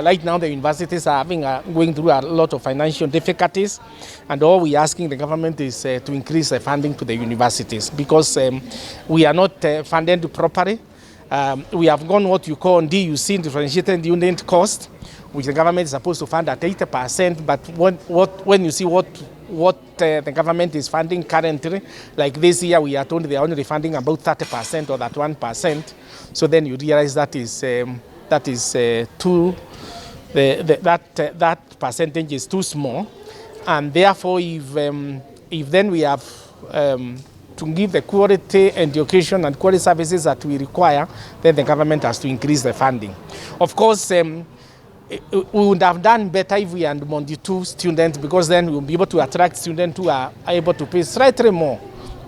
Right now, the universities are going through a lot of financial difficulties, and all we're asking the government is to increase the funding to the universities because we are not funded properly. We have gone what you call DUC, differentiated unit cost, which the government is supposed to fund at 80%, but when you see what the government is funding currently, like this year we are told they are only funding about 30% or that 1%, so then you realize that is too, that percentage is too small, and therefore if then we have to give the quality education and quality services that we require, then the government has to increase the funding. Of course, we would have done better if we had Mondi 2 students, because then we will be able to attract students who are able to pay slightly more.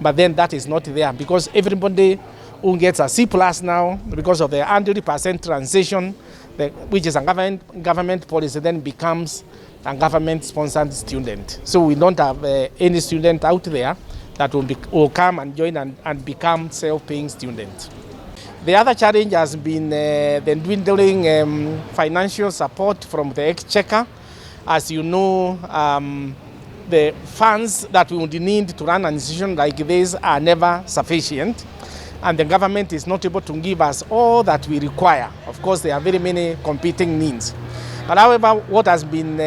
But then that is not there, because everybody who gets a C+ now, because of the 100% transition, which is a government policy, then becomes a government-sponsored student. So we don't have any student out there that will come and join and become self-paying students. The other challenge has been the dwindling financial support from the exchequer. As you know, the funds that we would need to run an institution like this are never sufficient, and the government is not able to give us all that we require. Of course, there are very many competing needs. But however, what has been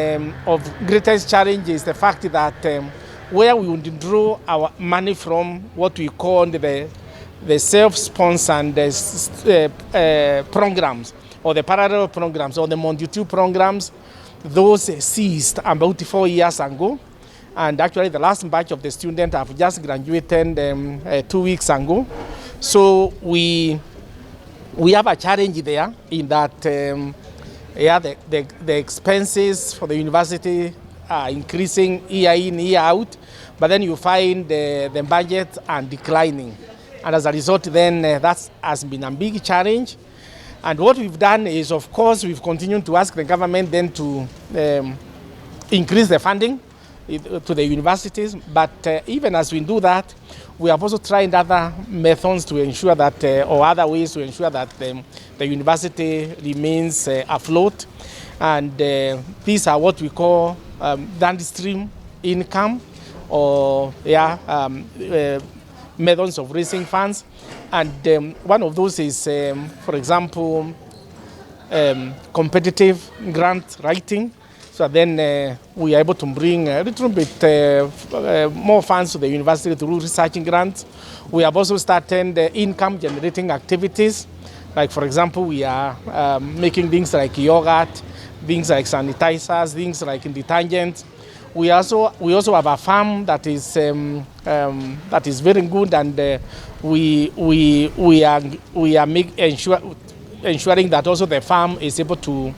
of greatest challenge is the fact that where we would draw our money from, what we call the self-sponsored programs, or the parallel programs, or the Mondi 2 programs, those ceased about 4 years ago. And actually the last batch of the students have just graduated 2 weeks ago. So we have a challenge there in that the expenses for the university are increasing year in, year out, but then you find the budgets are declining. And as a result, then that has been a big challenge. And what we've done is, of course, we've continued to ask the government then to increase the funding to the universities. But even as we do that, we have also tried other methods to ensure that, or other ways to ensure that the university remains afloat. And these are what we call downstream income, or methods of raising funds. And one of those is, for example, competitive grant writing. So then we are able to bring a little bit more funds to the university through research grants. We have also started income generating activities. Like, for example, we are making things like yogurt, things like sanitizers, things like detergents. We also have a farm that is very good, and we are ensuring that also the farm is able to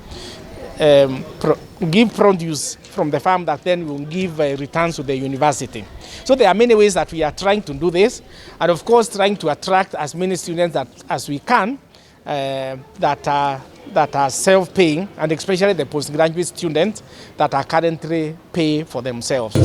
give produce from the farm that then will give returns to the university. So there are many ways that we are trying to do this, and of course trying to attract as many students as we can that are self-paying, and especially the postgraduate students that are currently paying for themselves.